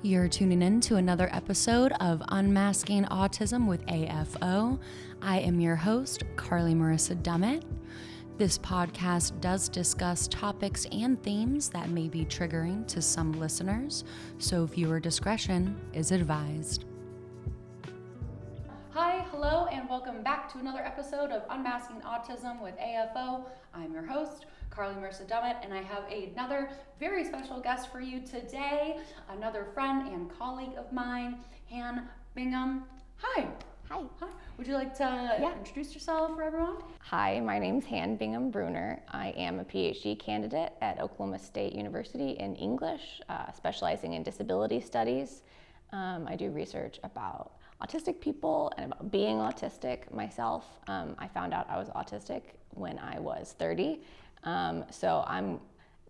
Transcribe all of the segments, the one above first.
You're tuning in to another episode of Unmasking Autism with AFO. I am your host, Carly Marissa Dummett. This podcast does discuss topics and themes that may be triggering to some listeners, so viewer discretion is advised. Hi, hello, and welcome back to another episode of Unmasking Autism with AFO. I'm your host, Carly Marissa Dummett, and I have another very special guest for you today, another friend and colleague of mine, Han Bingham. Hi. Hi. Hi. Would you like to introduce yourself for everyone? Hi, my name's Han Bingham Bruner. I am a PhD candidate at Oklahoma State University in English, specializing in disability studies. I do research about autistic people and about being autistic myself. I found out I was autistic when I was 30. So I'm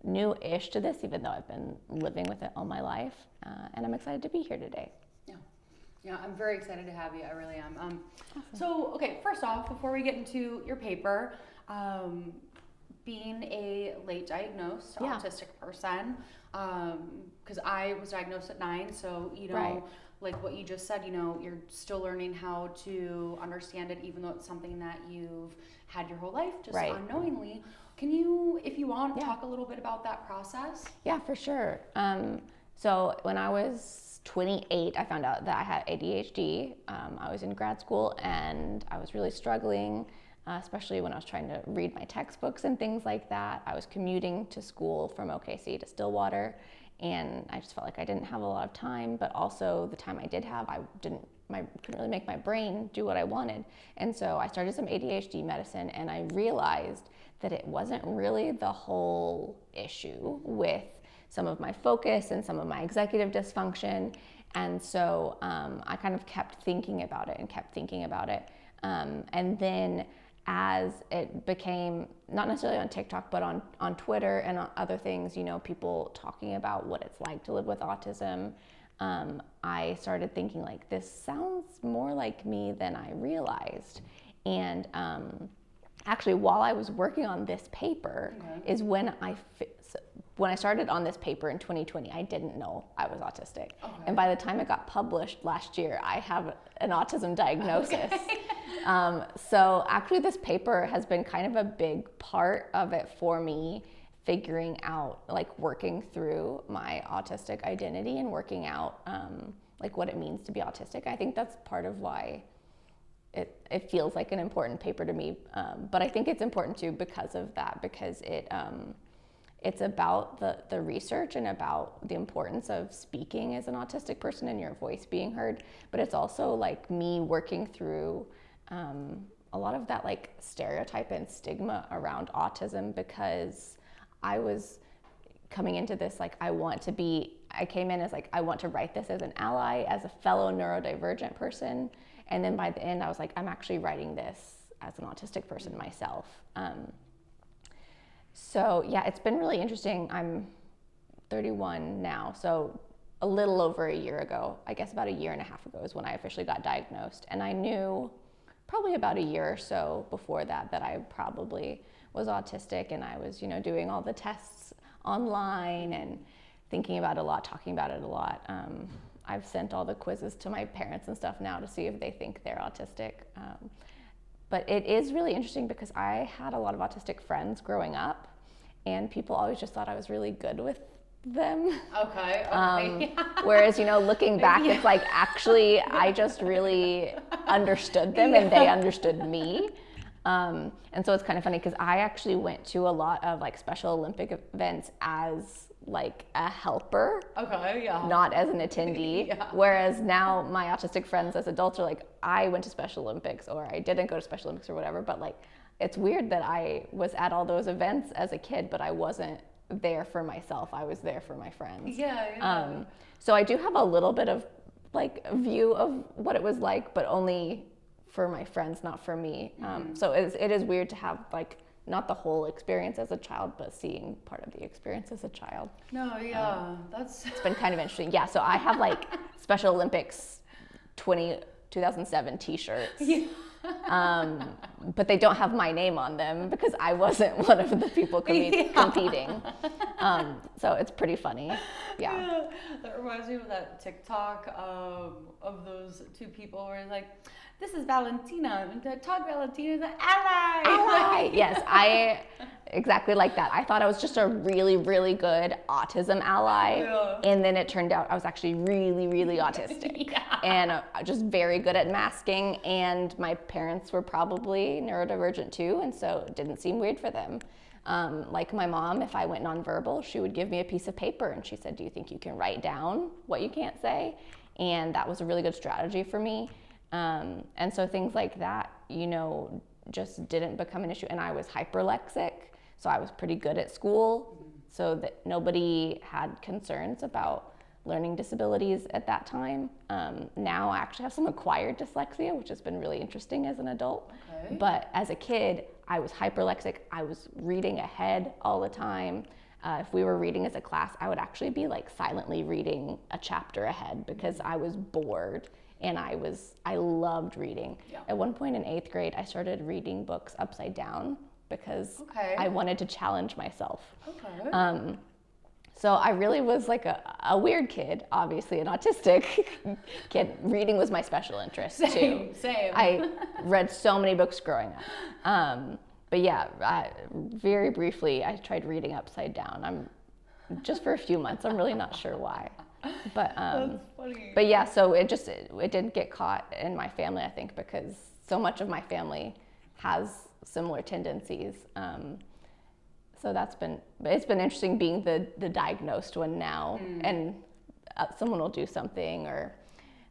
new-ish to this, even though I've been living with it all my life, and I'm excited to be here today. Yeah, I'm very excited to have you. I really am. Awesome. So, okay, first off, before we get into your paper, being a late diagnosed autistic person, because I was diagnosed at 9, so, Right. like what you just said, you're still learning how to understand it, even though it's something that you've had your whole life, just unknowingly. Can you, if you want, talk a little bit about that process? Yeah, for sure. So when I was 28, I found out that I had ADHD. I was in grad school and I was really struggling, especially when I was trying to read my textbooks and things like that. I was commuting to school from OKC to Stillwater, and I just felt like I didn't have a lot of time, but also the time I did have, I couldn't really make my brain do what I wanted. And so I started some ADHD medicine, and I realized that it wasn't really the whole issue with some of my focus and some of my executive dysfunction. And so I kind of kept thinking about it. And then as it became, not necessarily on TikTok, but on Twitter and on other things, people talking about what it's like to live with autism, I started thinking, like, this sounds more like me than I realized. And actually, while I was working on this paper is when I started on this paper in 2020, I didn't know I was autistic. Okay. And by the time it got published last year, I have an autism diagnosis. Okay. So actually this paper has been kind of a big part of it for me, figuring out, like, working through my autistic identity and working out like what it means to be autistic. I think that's part of why it feels like an important paper to me. But I think it's important too because of that, because it's about the research and about the importance of speaking as an autistic person and your voice being heard. But it's also like me working through a lot of that, like, stereotype and stigma around autism, because I was coming into this like I came in as like, I want to write this as an ally, as a fellow neurodivergent person. And then by the end I was like, I'm actually writing this as an autistic person myself. So yeah, it's been really interesting. I'm 31 now, so a little over a year ago, I guess about a year and a half ago is when I officially got diagnosed. And I knew probably about a year or so before that I probably was autistic, and I was, doing all the tests online and thinking about it a lot, talking about it a lot. I've sent all the quizzes to my parents and stuff now to see if they think they're autistic. But it is really interesting because I had a lot of autistic friends growing up, and people always just thought I was really good with them. Okay. Whereas, looking back, it's like, actually, I just really understood them and they understood me. And so it's kind of funny because I actually went to a lot of, like, Special Olympic events as, like, a helper, not as an attendee. Whereas now my autistic friends as adults are like, I went to Special Olympics, or I didn't go to Special Olympics, or whatever. But, like, it's weird that I was at all those events as a kid, but I wasn't there for myself. I was there for my friends. So I do have a little bit of, like, a view of what it was like, but only for my friends, not for me. So it is weird to have, like, not the whole experience as a child, but seeing part of the experience as a child. It's been kind of interesting. Yeah, so I have, like, Special Olympics 2007 t-shirts. But they don't have my name on them because I wasn't one of the people competing. So it's pretty funny. Yeah. That reminds me of that TikTok of those two people where it's like, this is Valentina, and Todd Valentina is an ally. Ally. Yes, exactly like that. I thought I was just a really, really good autism ally, and then it turned out I was actually really, really autistic, and just very good at masking, and my parents were probably neurodivergent too, and so it didn't seem weird for them. Like my mom, if I went nonverbal, she would give me a piece of paper, and she said, do you think you can write down what you can't say? And that was a really good strategy for me. And so things like that, just didn't become an issue. And I was hyperlexic, so I was pretty good at school, so that nobody had concerns about learning disabilities at that time. Now I actually have some acquired dyslexia, which has been really interesting as an adult. Okay. But as a kid, I was hyperlexic. I was reading ahead all the time. If we were reading as a class, I would actually be like silently reading a chapter ahead because I was bored. And I loved reading. Yeah. At one point in 8th grade, I started reading books upside down because I wanted to challenge myself. Okay. So I really was like a weird kid, obviously an autistic kid. Reading was my special interest too. Same. I read so many books growing up. But yeah, very briefly, I tried reading upside down. Just for a few months. I'm really not sure why. But that's funny. But yeah, so it didn't get caught in my family, I think, because so much of my family has similar tendencies. So it's been interesting being the diagnosed one now, and someone will do something or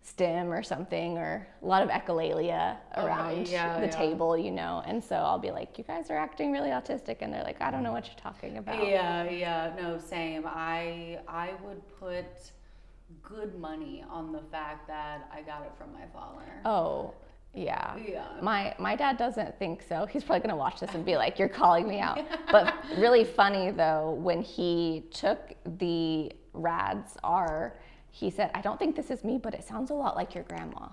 stim or something, or a lot of echolalia around the table, and so I'll be like, you guys are acting really autistic, and they're like, I don't know what you're talking about. No, same. I would put good money on the fact that I got it from my father. Oh, yeah. My dad doesn't think so. He's probably gonna watch this and be like, you're calling me out. But really funny though, when he took the RADS-R, he said, I don't think this is me, but it sounds a lot like your grandma.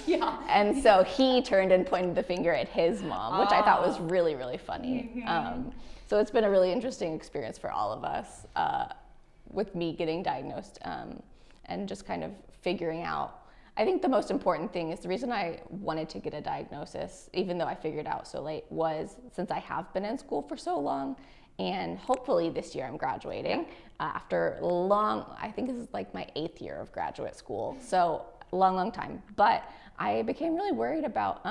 Yeah. And so he turned and pointed the finger at his mom, which I thought was really, really funny. So it's been a really interesting experience for all of us with me getting diagnosed and just kind of figuring out. I think the most important thing is the reason I wanted to get a diagnosis, even though I figured out so late, was since I have been in school for so long, and hopefully this year I'm graduating after I think this is like my 8th year of graduate school, so long time. But I became really worried about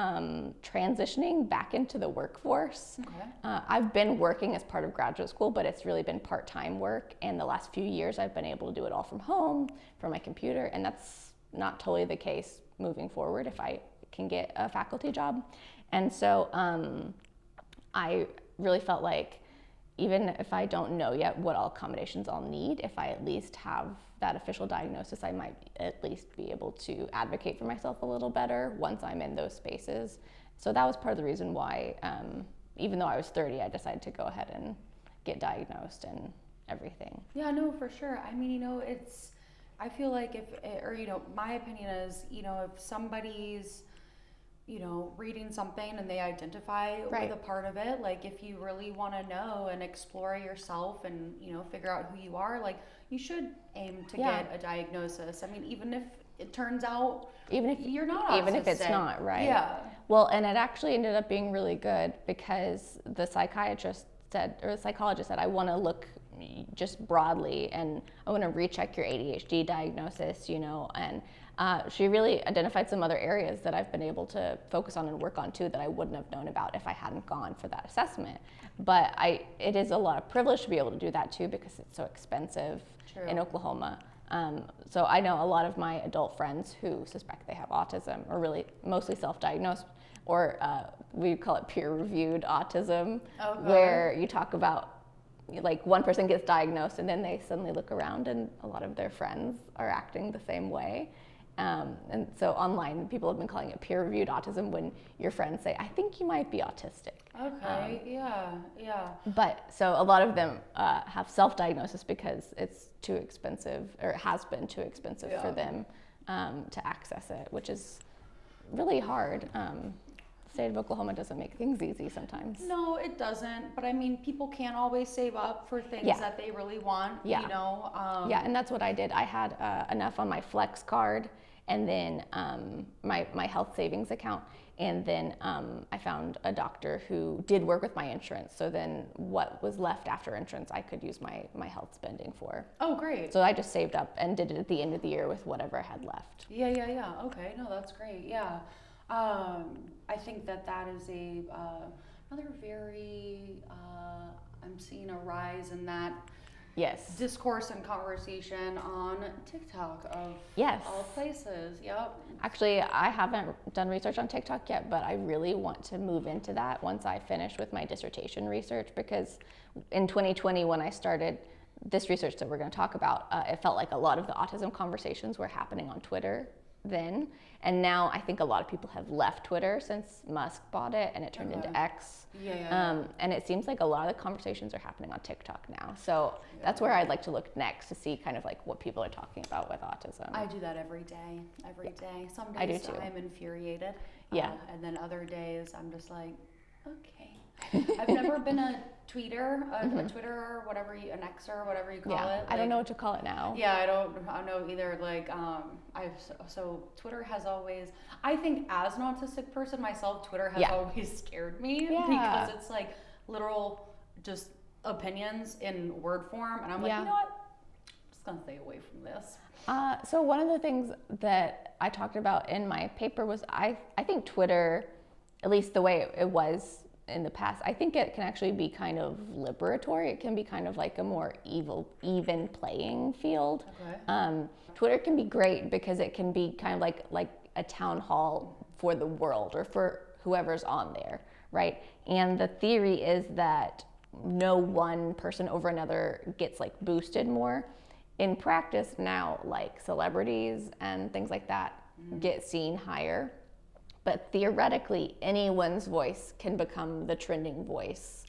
transitioning back into the workforce. Okay. I've been working as part of graduate school, but it's really been part-time work, and the last few years I've been able to do it all from home, from my computer, and that's not totally the case moving forward if I can get a faculty job. And so I really felt like even if I don't know yet what all accommodations I'll need, if I at least have that official diagnosis, I might at least be able to advocate for myself a little better once I'm in those spaces. So that was part of the reason why, even though I was 30, I decided to go ahead and get diagnosed and everything. Yeah, no, for sure. I mean, I feel like my opinion is, if somebody's, reading something and they identify with a part of it, like if you really want to know and explore yourself and, figure out who you are, like you should aim to get a diagnosis. I mean, even if it turns out, even if you're not autistic. Even if it's not, right? Yeah. Well, and it actually ended up being really good because the psychologist said, I want to look just broadly and I want to recheck your ADHD diagnosis, and she really identified some other areas that I've been able to focus on and work on too that I wouldn't have known about if I hadn't gone for that assessment. But it is a lot of privilege to be able to do that too because it's so expensive in Oklahoma. So I know a lot of my adult friends who suspect they have autism or really mostly self-diagnosed, or we call it peer-reviewed autism, where you talk about like one person gets diagnosed and then they suddenly look around and a lot of their friends are acting the same way. And so online people have been calling it peer-reviewed autism when your friends say, I think you might be autistic. Okay, yeah. But so a lot of them have self-diagnosis because it's too expensive, or it has been too expensive for them to access it, which is really hard. The state of Oklahoma doesn't make things easy sometimes. No, it doesn't. But I mean, people can't always save up for things that they really want, Yeah. you know? Yeah, and that's what I did. I had enough on my Flex card and then my health savings account. And then I found a doctor who did work with my insurance. So then what was left after insurance, I could use my health spending for. Oh, great. So I just saved up and did it at the end of the year with whatever I had left. Yeah. Okay, no, that's great. Yeah. I think that is another very, I'm seeing a rise in that Yes. discourse and conversation on TikTok of all places. Yep. Actually, I haven't done research on TikTok yet, but I really want to move into that once I finish with my dissertation research, because in 2020, when I started this research that we're going to talk about, it felt like a lot of the autism conversations were happening on Twitter then. And now I think a lot of people have left Twitter since Musk bought it and it turned into X. And it seems like a lot of the conversations are happening on TikTok now. So that's where I'd like to look next to see kind of like what people are talking about with autism. I do that every day. Some days I do too. I'm infuriated. And then other days I'm just like, okay. I've never been a tweeter, a Twitter, whatever an Xer, whatever you call it. I don't know what to call it now. Yeah, I don't know either. Like, so Twitter has always, I think as an autistic person myself, Twitter has always scared me because it's like literal just opinions in word form. And I'm like, you know what? I'm just gonna stay away from this. So one of the things that I talked about in my paper was I think Twitter, at least the way it was in the past, I think it can actually be kind of liberatory. It can be kind of like a more even playing field. Okay. Twitter can be great because it can be kind of like a town hall for the world or for whoever's on there, right? And the theory is that no one person over another gets like boosted more. In practice now, like celebrities and things like that get seen higher. But theoretically, anyone's voice can become the trending voice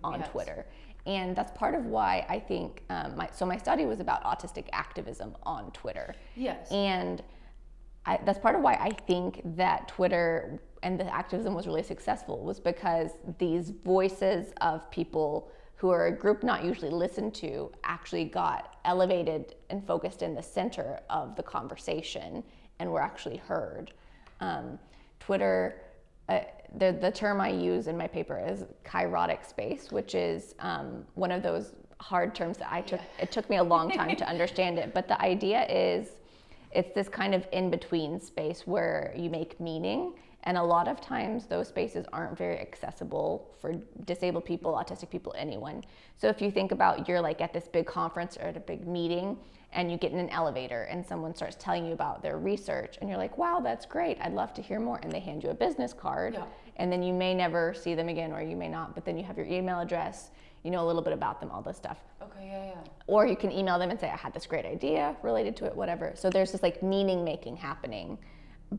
on Twitter. And that's part of why I think, my study was about autistic activism on Twitter. Yes. And that's part of why I think that Twitter and the activism was really successful, was because these voices of people who are a group not usually listened to actually got elevated and focused in the center of the conversation and were actually heard. Twitter, the term I use in my paper is kairotic space, which is one of those hard terms that it took me a long time to understand it. But the idea is it's this kind of in-between space where you make meaning. And a lot of times those spaces aren't very accessible for disabled people, autistic people, anyone. So if you think about you're like at this big conference or at a big meeting and you get in an elevator and someone starts telling you about their research and you're like, wow, that's great, I'd love to hear more. And they hand you a business card and then you may never see them again or you may not, but then you have your email address, you know a little bit about them, all this stuff. Okay, Or you can email them and say, I had this great idea related to it, whatever. So there's this like meaning making happening.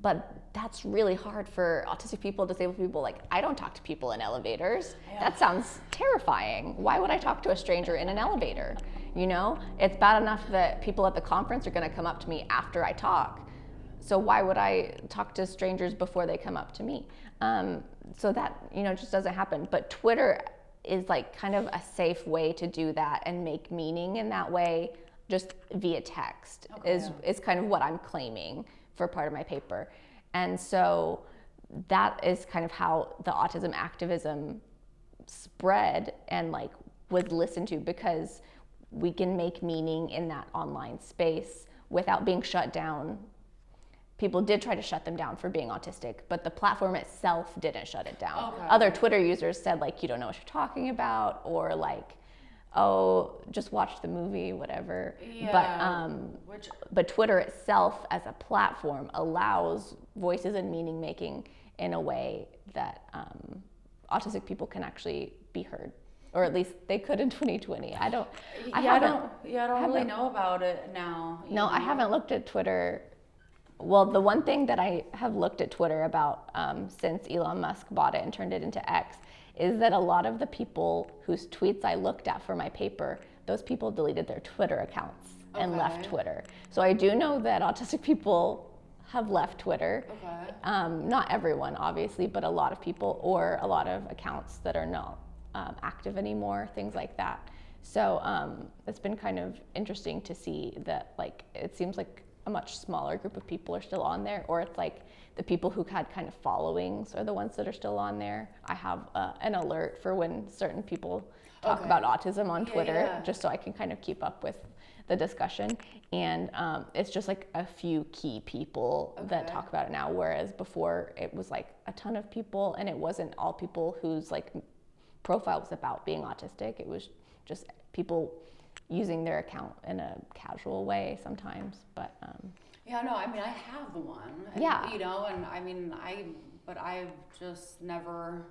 But that's really hard for autistic people, disabled people. Like, I don't talk to people in elevators. That sounds terrifying. Why would I talk to a stranger in an elevator? You know, it's bad enough that people at the conference are going to come up to me after I talk. So why would I talk to strangers before they come up to me? So that, you know, just doesn't happen. But Twitter is like kind of a safe way to do that and make meaning in that way, just via text is kind of what I'm claiming for part of my paper. And so that is kind of how the autism activism spread and like was listened to, because we can make meaning in that online space without being shut down. People did try to shut them down for being autistic, but the platform itself didn't shut it down. Other Twitter users said like, you don't know what you're talking about, or like, oh, just watch the movie, whatever. But Twitter itself as a platform allows voices and meaning making in a way that autistic people can actually be heard, or at least they could in 2020. I don't really know about it now. No, I haven't looked at Twitter. Well, the one thing that I have looked at Twitter about since Elon Musk bought it and turned it into X is that a lot of the people whose tweets I looked at for my paper, those people deleted their Twitter accounts. and left Twitter. So I do know that autistic people have left Twitter. Not everyone, obviously, but a lot of people, or a lot of accounts that are not active anymore, things like that. So it's been kind of interesting to see that, like, it seems like a much smaller group of people are still on there, or it's like the people who had kind of followings are the ones that are still on there. I have an alert for when certain people talk about autism on Twitter, just so I can kind of keep up with the discussion. And it's just like a few key people that talk about it now, whereas before it was like a ton of people, and it wasn't all people whose like profile was about being autistic. It was just people using their account in a casual way sometimes, but yeah, no, I mean, I have one, and, you know, and I mean, but I've just never,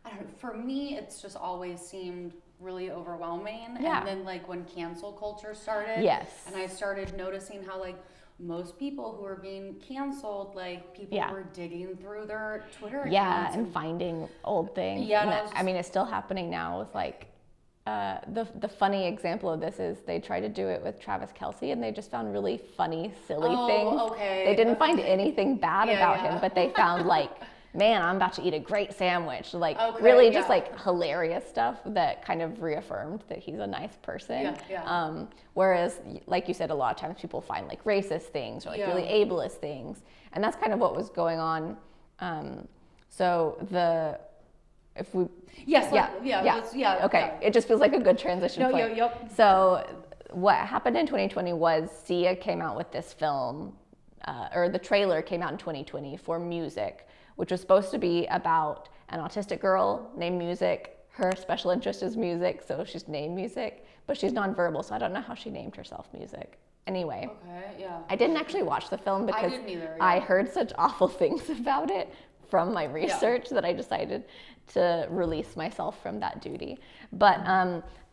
I don't know, for me, it's just always seemed really overwhelming. And then like when cancel culture started, and I started noticing how like most people who are being canceled, like people were digging through their Twitter accounts and finding old things. I mean, it's still happening now with like the funny example of this is they tried to do it with Travis Kelce, and they just found really funny, silly things. They didn't find anything bad about him, but they found like, man, I'm about to eat a great sandwich. Like really just like hilarious stuff that kind of reaffirmed that he's a nice person. Whereas, like you said, a lot of times people find like racist things or like really ableist things. And that's kind of what was going on. It just feels like a good transition point. So what happened in 2020 was Sia came out with this film, or the trailer came out in 2020 for Music, which was supposed to be about an autistic girl named Music. Her special interest is music, so she's named Music, but she's nonverbal, so I don't know how she named herself Music. Anyway, I didn't actually watch the film because I heard such awful things about it from my research that I decided to release myself from that duty. But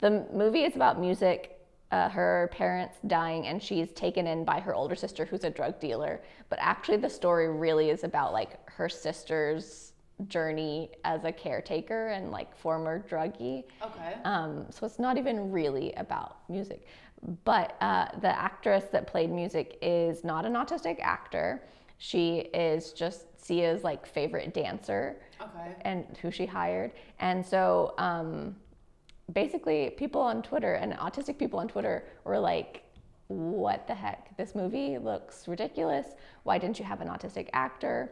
the movie is about Music, her parents dying, and she's taken in by her older sister who's a drug dealer. But actually the story really is about like her sister's journey as a caretaker and like former druggie. So it's not even really about Music. But the actress that played Music is not an autistic actor. She is just Sia's like favorite dancer, and who she hired. And so basically people on Twitter and autistic people on Twitter were like, what the heck? This movie looks ridiculous. Why didn't you have an autistic actor?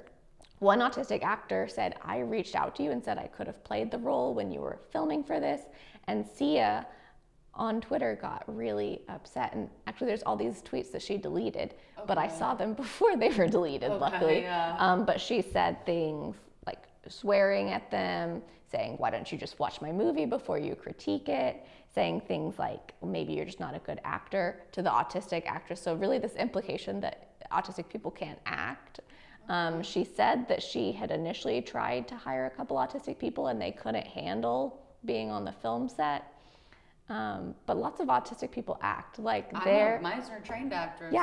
One autistic actor said, I reached out to you and said I could have played the role when you were filming for this. And Sia on Twitter got really upset, and actually there's all these tweets that she deleted, but I saw them before they were deleted, luckily. But she said things like swearing at them, saying, why don't you just watch my movie before you critique it, saying things like, maybe you're just not a good actor, to the autistic actress. So really this implication that autistic people can't act. She said that she had initially tried to hire a couple autistic people and they couldn't handle being on the film set. But lots of autistic people act like they're... Mine are trained actors.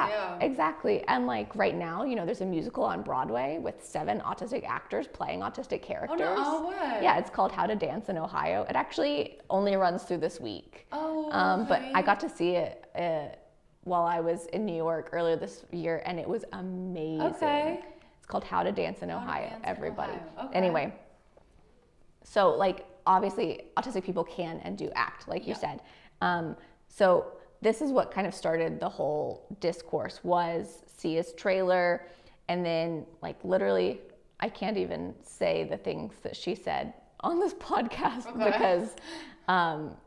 Exactly. And like right now, you know, there's a musical on Broadway with 7 autistic actors playing autistic characters. What? Yeah, it's called How to Dance in Ohio. It actually only runs through this week. But I got to see it while I was in New York earlier this year, and it was amazing. It's called How to Dance in Ohio, everybody. Anyway, so like, obviously autistic people can and do act, like you said. So this is what kind of started the whole discourse, was Sia's trailer, and then like literally I can't even say the things that she said on this podcast because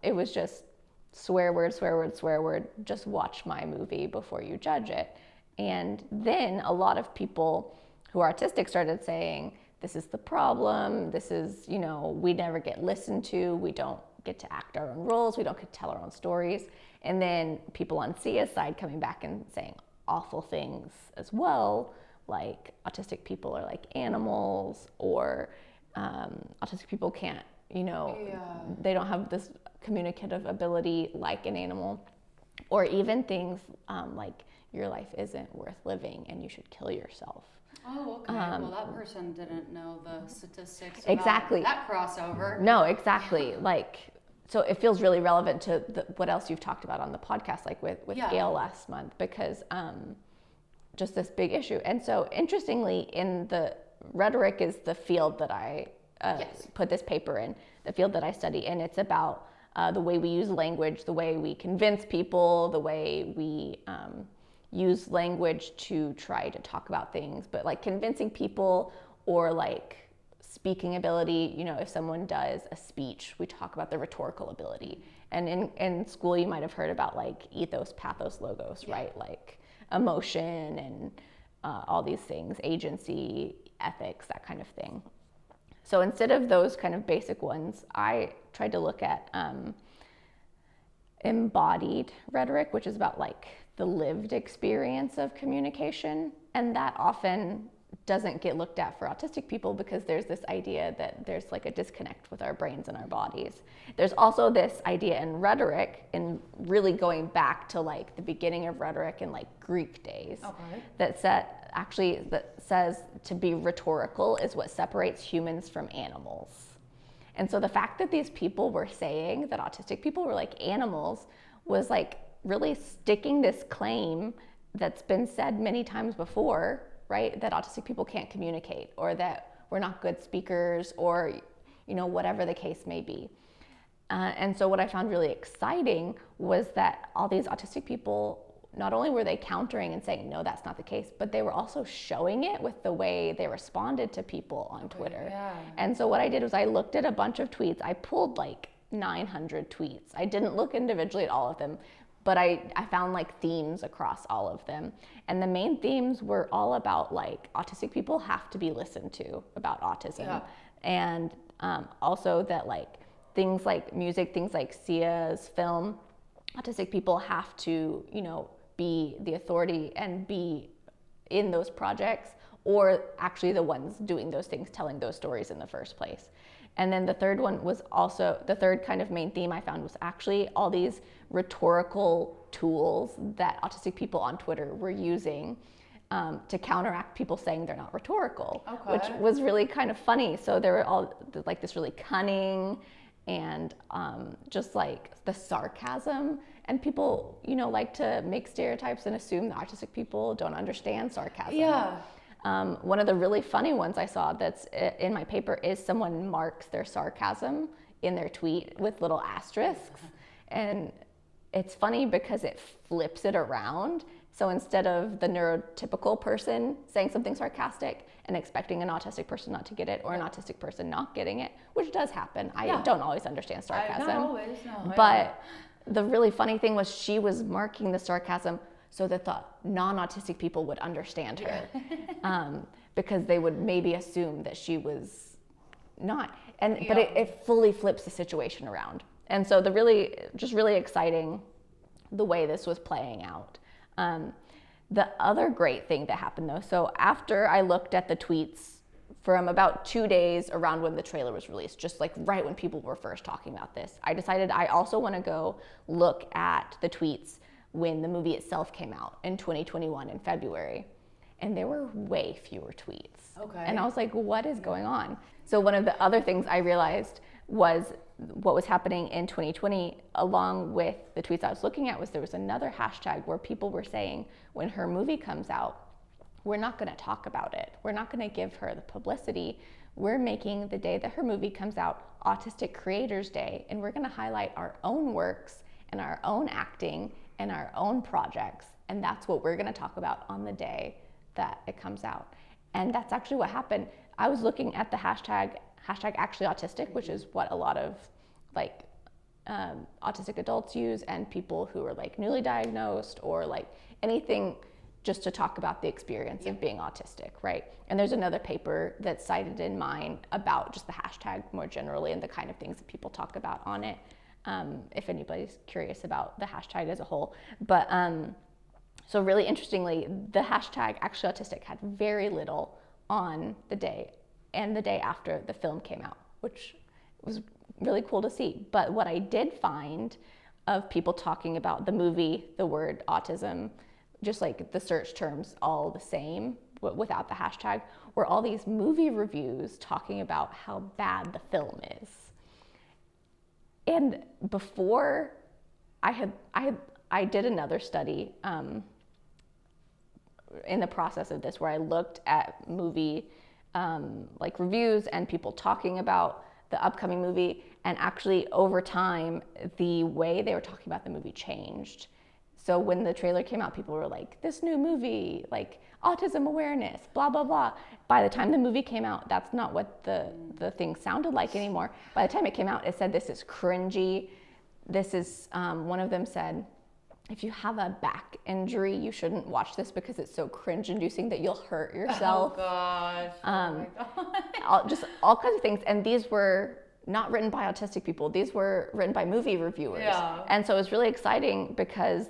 it was just swear word, swear word, swear word, just watch my movie before you judge it. And then a lot of people who are autistic started saying, this is the problem, this is, you know, we never get listened to, we don't get to act our own roles, we don't get to tell our own stories. And then people on Sia's side coming back and saying awful things as well, like autistic people are like animals, or autistic people can't, you know, they don't have this communicative ability like an animal, or even things like your life isn't worth living and you should kill yourself. Well, that person didn't know the statistics about that crossover. No, exactly. Like, so it feels really relevant to what else you've talked about on the podcast, like with Gail last month, because just this big issue. And so interestingly, in the rhetoric is the field that I put this paper in, the field that I study, and it's about the way we use language, the way we convince people, the way we use language to try to talk about things, but like convincing people or like speaking ability. You know, if someone does a speech, we talk about the rhetorical ability. And in school, you might have heard about like ethos, pathos, logos, right? Like emotion and all these things, agency, ethics, that kind of thing. So instead of those kind of basic ones, I tried to look at embodied rhetoric, which is about like the lived experience of communication. And that often doesn't get looked at for autistic people because there's this idea that there's like a disconnect with our brains and our bodies. There's also this idea in rhetoric, and really going back to like the beginning of rhetoric in like Greek days, that says to be rhetorical is what separates humans from animals. And so the fact that these people were saying that autistic people were like animals was like really sticking this claim that's been said many times before, right? That autistic people can't communicate, or that we're not good speakers, or, you know, whatever the case may be. And so what I found really exciting was that all these autistic people, not only were they countering and saying, no, that's not the case, but they were also showing it with the way they responded to people on Twitter. Yeah. And so what I did was I looked at a bunch of tweets. I pulled like 900 tweets. I didn't look individually at all of them, but I found like themes across all of them. And the main themes were all about like autistic people have to be listened to about autism. And also that like things like music, things like Sia's film, autistic people have to, you know, be the authority and be in those projects, or actually the ones doing those things, telling those stories in the first place. And then the third one was also, the third kind of main theme I found was actually all these rhetorical tools that autistic people on Twitter were using to counteract people saying they're not rhetorical, which was really kind of funny. So there were all like this really cunning and just like the sarcasm. And people, you know, like to make stereotypes and assume that autistic people don't understand sarcasm. Yeah. One of the really funny ones I saw that's in my paper is someone marks their sarcasm in their tweet with little asterisks. And it's funny because it flips it around. So instead of the neurotypical person saying something sarcastic and expecting an autistic person not to get it, or an autistic person not getting it, which does happen. I don't always understand sarcasm. Not always, no. But the really funny thing was she was marking the sarcasm so that the non-autistic people would understand her, because they would maybe assume that she was not. But it fully flips the situation around. And so really exciting the way this was playing out. The other great thing that happened though, so after I looked at the tweets from about 2 days around when the trailer was released, just like right when people were first talking about this, I decided I also want to go look at the tweets when the movie itself came out in 2021 in February. And there were way fewer tweets. And I was like, what is going on? So one of the other things I realized was what was happening in 2020, along with the tweets I was looking at, was there was another hashtag where people were saying, when her movie comes out, we're not going to talk about it. We're not going to give her the publicity. We're making the day that her movie comes out Autistic Creators Day, and we're going to highlight our own works and our own acting and our own projects, and that's what we're going to talk about on the day that it comes out. And that's actually what happened. I was looking at the hashtag actually autistic, which is what a lot of like autistic adults use, and people who are like newly diagnosed, or like anything just to talk about the experience of being autistic, right? And there's another paper that's cited in mine about just the hashtag more generally and the kind of things that people talk about on it, if anybody's curious about the hashtag as a whole. But so really interestingly, the hashtag actually autistic had very little on the day and the day after the film came out, which was really cool to see. But what I did find of people talking about the movie, the word autism, just like the search terms all the same without the hashtag, were all these movie reviews talking about how bad the film is. And before I did another study in the process of this where I looked at movie like reviews and people talking about the upcoming movie, and actually over time the way they were talking about the movie changed. So when the trailer came out, people were like, this new movie, like autism awareness, blah, blah, blah. By the time the movie came out, that's not what the thing sounded like anymore. By the time it came out, it said, this is cringy. This is, one of them said, if you have a back injury, you shouldn't watch this because it's so cringe-inducing that you'll hurt yourself. Oh gosh. Oh my God. all kinds of things. And these were not written by autistic people. These were written by movie reviewers. Yeah. And so it was really exciting because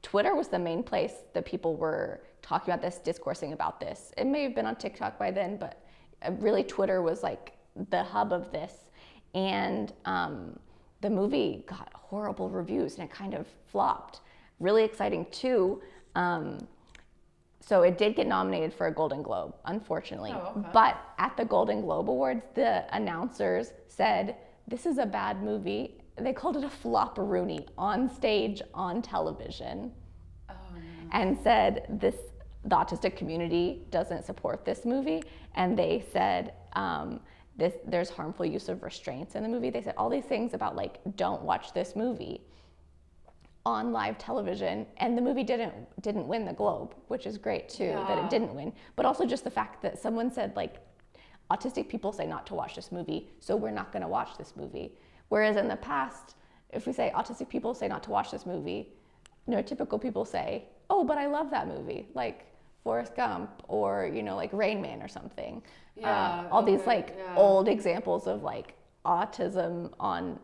Twitter was the main place that people were talking about this, discoursing about this. It may have been on TikTok by then, but really Twitter was like the hub of this. And the movie got horrible reviews and it kind of flopped. Really exciting too. So it did get nominated for a Golden Globe, unfortunately. Oh, okay. But at the Golden Globe Awards, the announcers said, this is a bad movie. They called it a flop-a-rooney on stage, on television. Oh, no. And said the autistic community doesn't support this movie. And they said there's harmful use of restraints in the movie. They said all these things about like, don't watch this movie on live television, and the movie didn't win the Globe, which is great too, that it didn't win. But also just the fact that someone said like, autistic people say not to watch this movie, so we're not gonna watch this movie. Whereas in the past, if we say autistic people say not to watch this movie, neurotypical people say, oh, but I love that movie, like Forrest Gump or, you know, like Rain Man or something. All these like old examples of like autism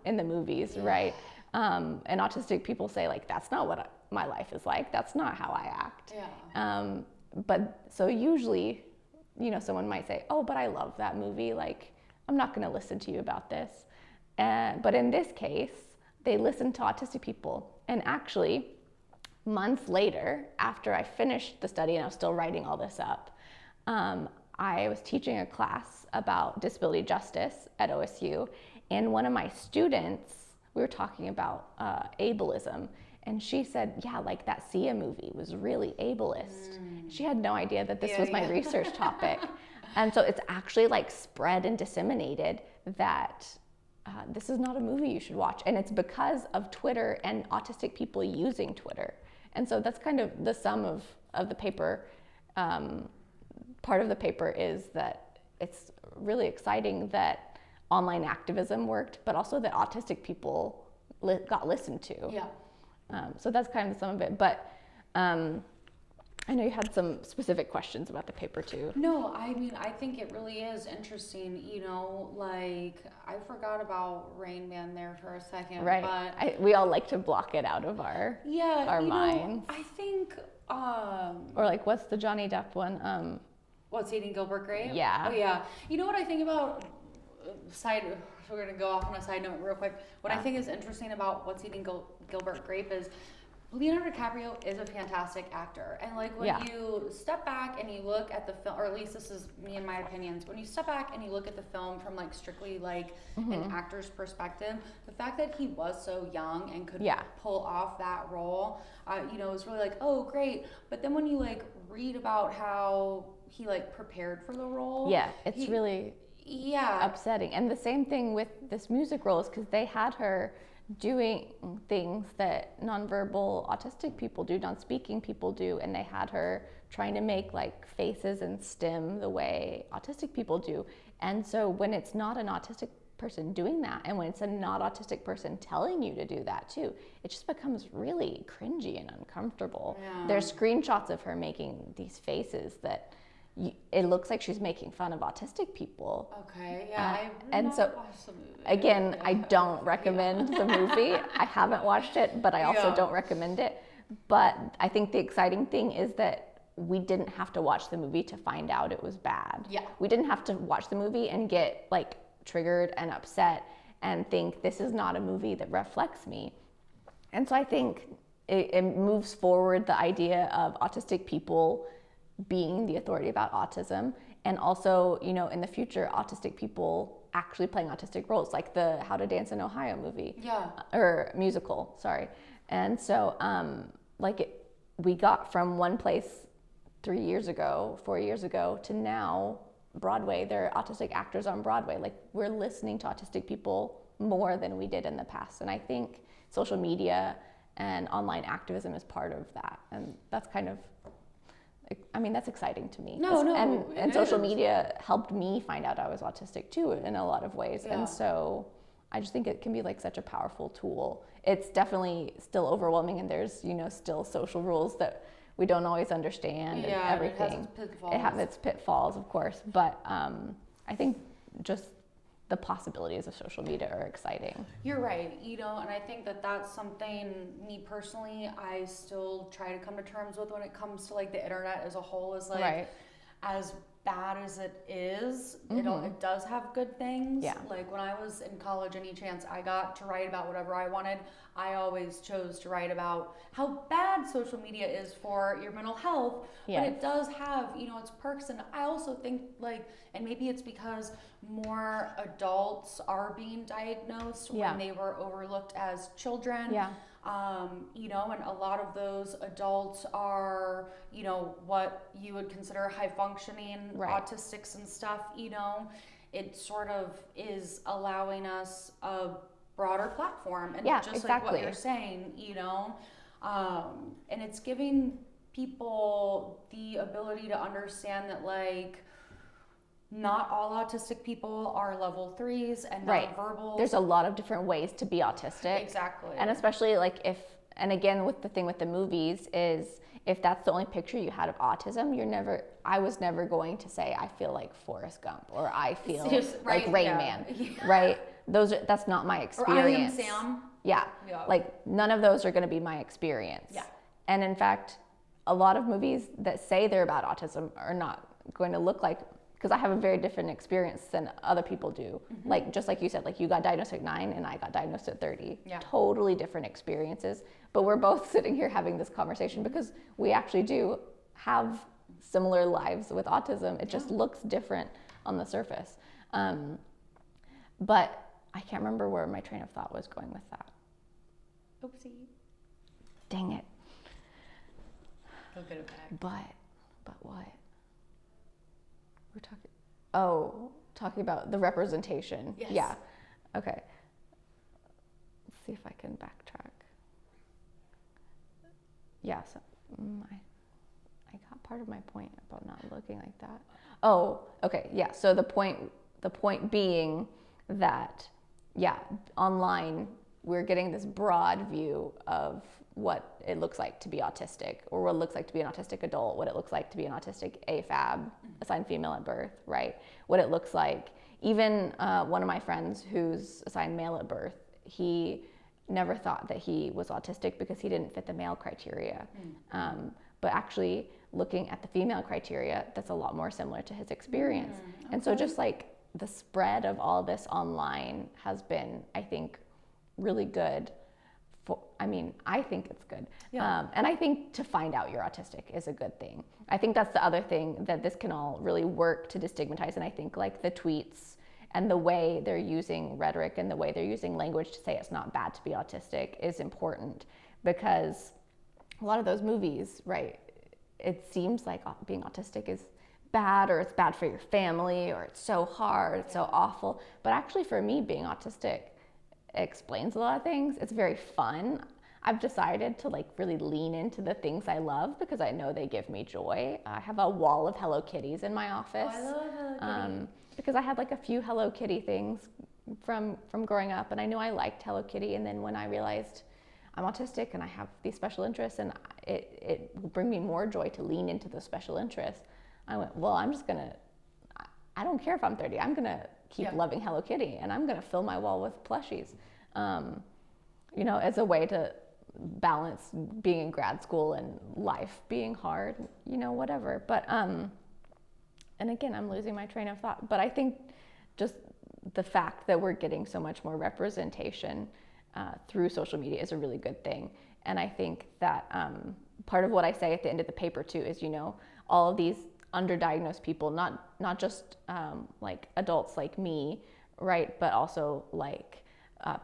in the movies, right? And autistic people say like, that's not what my life is like. That's not how I act. Yeah. But so usually, you know, someone might say, oh, but I love that movie. Like, I'm not going to listen to you about this. But in this case, they listened to autistic people. And actually, months later, after I finished the study and I was still writing all this up, I was teaching a class about disability justice at OSU. And one of my students, we were talking about ableism, and she said, yeah, like that Sia movie was really ableist. She had no idea that this was my research topic. And so it's actually like spread and disseminated that this is not a movie you should watch. And it's because of Twitter and autistic people using Twitter. And so that's kind of the sum of the paper. Part of the paper is that it's really exciting that online activism worked, but also that autistic people got listened to. Yeah. So that's kind of some of it. But I know you had some specific questions about the paper too. No, I mean, I think it really is interesting, you know, like I forgot about Rain Man there for a second. Right. But we all like to block it out of our minds. I think or like, what's the Johnny Depp one? What's Eating Gilbert Grape? Yeah. Oh yeah. You know what I think about we're gonna go off on a side note real quick. What I think is interesting about What's Eating Gilbert Grape is Leonardo DiCaprio is a fantastic actor, and like when you step back and you look at the film, or at least this is me and my opinions, when you step back and you look at the film from like strictly like an actor's perspective, the fact that he was so young and could pull off that role, you know, is really like, oh great. But then when you like read about how he like prepared for the role, it's really yeah, upsetting. And the same thing with this music role is because they had her doing things that nonverbal autistic people do, non-speaking people do, and they had her trying to make like faces and stim the way autistic people do. And so when it's not an autistic person doing that, and when it's a not autistic person telling you to do that too, it just becomes really cringy and uncomfortable. Yeah. There's screenshots of her making these faces that it looks like she's making fun of autistic people. Okay, yeah. And so, again, I don't recommend the movie. I haven't watched it, but I also don't recommend it. But I think the exciting thing is that we didn't have to watch the movie to find out it was bad. Yeah. We didn't have to watch the movie and get like triggered and upset and think this is not a movie that reflects me. And so I think it moves forward the idea of autistic people being the authority about autism, and also, you know, in the future, autistic people actually playing autistic roles, like the How to Dance in Ohio movie. Yeah. Or musical, sorry. And so we got from one place 4 years ago to now Broadway. There are autistic actors on Broadway. Like, we're listening to autistic people more than we did in the past. And I think social media and online activism is part of that. And that's kind of, I mean, that's exciting to me. And social media helped me find out I was autistic too in a lot of ways. Yeah. And so I just think it can be like such a powerful tool. It's definitely still overwhelming, and there's, you know, still social rules that we don't always understand and everything. It has its pitfalls, of course. But I think just the possibilities of social media are exciting. You're right, you know, and I think that that's something, me personally, I still try to come to terms with when it comes to like the internet as a whole, is like, as bad as it is, it does have good things. Yeah. Like when I was in college, any chance I got to write about whatever I wanted, I always chose to write about how bad social media is for your mental health. Yes. But it does have, you know, its perks. And I also think like, and maybe it's because more adults are being diagnosed when they were overlooked as children. Yeah. You know, and a lot of those adults are, you know, what you would consider high functioning autistics and stuff, you know. It sort of is allowing us a broader platform, and just like what you're saying, you know, and it's giving people the ability to understand that like not all autistic people are level 3s and nonverbal. There's a lot of different ways to be autistic. Exactly. And especially like and again, with the thing with the movies is, if that's the only picture you had of autism, I was never going to say, I feel like Forrest Gump, or I feel like Rain Man, right? That's not my experience. Or I Am Sam. Yeah. Like none of those are going to be my experience. Yeah. And in fact, a lot of movies that say they're about autism are not going to look like, because I have a very different experience than other people do. Mm-hmm. Like, just like you said, like you got diagnosed at 9 and I got diagnosed at 30. Yeah. Totally different experiences. But we're both sitting here having this conversation because we actually do have similar lives with autism. It just looks different on the surface. But I can't remember where my train of thought was going with that. Oopsie. Dang it. Go get it back. But what? We're talking about the representation. Yes. Yeah. Okay. Let's see if I can backtrack. Yeah, so I got part of my point about not looking like that. Oh, okay. Yeah. So the point being that, online we're getting this broad view of what it looks like to be autistic, or what it looks like to be an autistic adult, what it looks like to be an autistic AFAB, assigned female at birth, right? What it looks like. Even one of my friends who's assigned male at birth, he never thought that he was autistic because he didn't fit the male criteria. But actually looking at the female criteria, that's a lot more similar to his experience. Okay. And so just like the spread of all this online has been, I think, really good. I think it's good. Yeah. And I think to find out you're autistic is a good thing. I think that's the other thing that this can all really work to destigmatize. And I think like the tweets and the way they're using rhetoric and the way they're using language to say it's not bad to be autistic is important, because a lot of those movies, right, it seems like being autistic is bad, or it's bad for your family, or it's so hard, it's so awful. But actually for me, being autistic explains a lot of things. It's very fun. I've decided to like really lean into the things I love because I know they give me joy. I have a wall of Hello Kitties in my office. Oh, I love Hello Kitty. Because I had like a few Hello Kitty things from growing up, and I knew I liked Hello Kitty. And then when I realized I'm autistic and I have these special interests, and it will bring me more joy to lean into those special interests, I went, well, I don't care if I'm 30. I'm gonna keep loving Hello Kitty, and I'm gonna fill my wall with plushies, as a way to balance being in grad school and life being hard, whatever. But, and again, I'm losing my train of thought, but I think just the fact that we're getting so much more representation through social media is a really good thing. And I think that part of what I say at the end of the paper too is, all of these underdiagnosed people, not just like adults like me right? But also like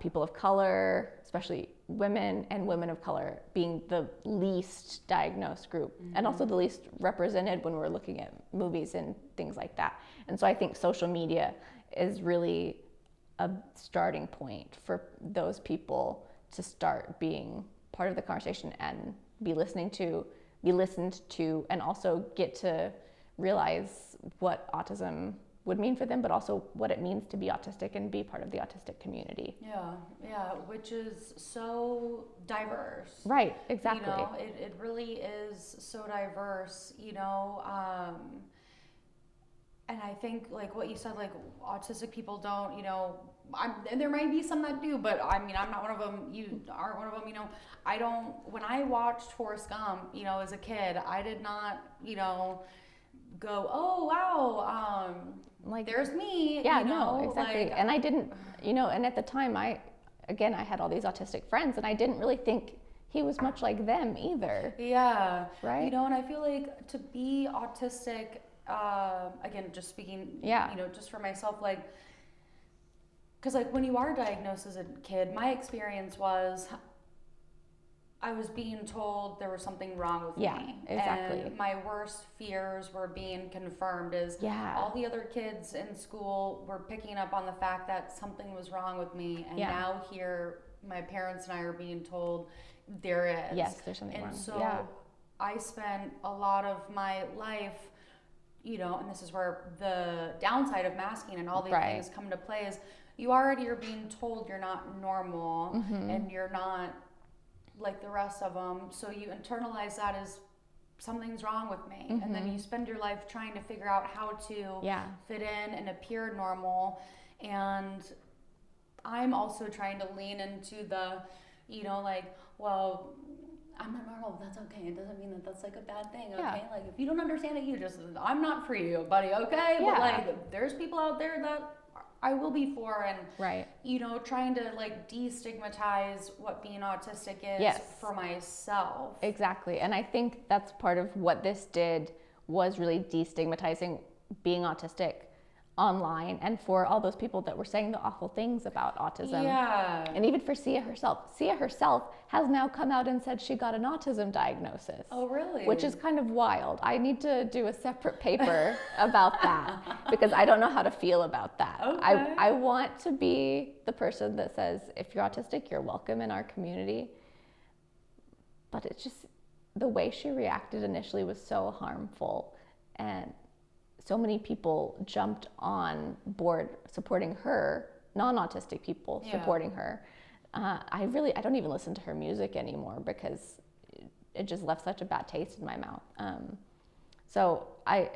people of color, especially women and women of color being the least diagnosed group, and also the least represented when we're looking at movies and things like that. And so I think social media is really a starting point for those people to start being part of the conversation and be listened to, and also get to realize what autism would mean for them, but also what it means to be autistic and be part of the autistic community. Yeah, which is so diverse. Right, exactly. You know, it really is so diverse, you know, and I think like what you said, like autistic people don't, you know, and there might be some that do, but I mean, I'm not one of them, you aren't one of them, you know. When I watched Forrest Gump, you know, as a kid, I did not, you know, go, oh wow, like there's me. Yeah, you know, no, exactly. like, and I didn't, you know, and at the time I had all these autistic friends, and I didn't really think he was much like them either. Yeah. Right. You know, and I feel like to be autistic, again, just speaking, you know, just for myself, like, because like when you are diagnosed as a kid, my experience was I was being told there was something wrong with me. Exactly. And my worst fears were being confirmed as all the other kids in school were picking up on the fact that something was wrong with me. And now here, my parents and I are being told there is. Yes, there's something wrong. And so I spent a lot of my life, you know, and this is where the downside of masking and all these things come into play is you already are being told you're not normal and you're not like the rest of them, so you internalize that as something's wrong with me, and then you spend your life trying to figure out how to fit in and appear normal. And I'm also trying to lean into the, you know, like, well, I'm not normal, that's okay, it doesn't mean that that's like a bad thing, okay? Like if you don't understand it, you just, I'm not for you, buddy, okay? But like there's people out there that I will be for, and you know, trying to like destigmatize what being autistic is for myself. Exactly. And I think that's part of what this did, was really destigmatizing being autistic online, and for all those people that were saying the awful things about autism. And even for Sia herself. Sia herself has now come out and said she got an autism diagnosis. Oh, really? Which is kind of wild. I need to do a separate paper about that, because I don't know how to feel about that. Okay. I want to be the person that says, if you're autistic, you're welcome in our community. But it's just, the way she reacted initially was so harmful, and so many people jumped on board supporting her, non-autistic people supporting her. I don't even listen to her music anymore because it just left such a bad taste in my mouth. So I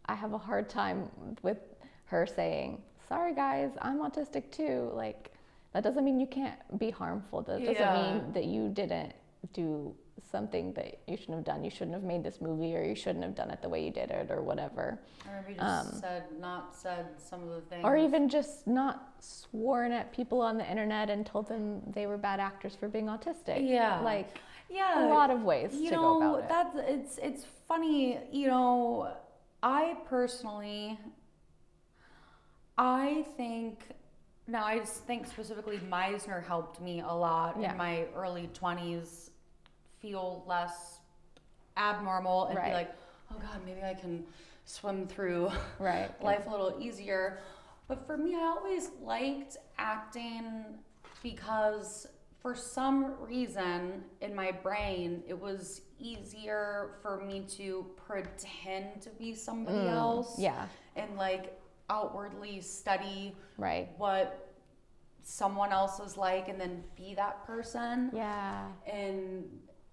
have a hard time with her saying, sorry guys, I'm autistic too. Like, that doesn't mean you can't be harmful. That doesn't mean that you didn't do something that you shouldn't have done. You shouldn't have made this movie, or you shouldn't have done it the way you did it, or whatever. Or maybe just not said some of the things. Or even just not sworn at people on the internet and told them they were bad actors for being autistic. Like, a lot of ways to go about it. It's funny, you know, I personally, I just think specifically Meisner helped me a lot in my early 20s feel less abnormal and be like, oh God, maybe I can swim through life a little easier. But for me, I always liked acting because for some reason in my brain, it was easier for me to pretend to be somebody else. And like outwardly study what someone else is like and then be that person.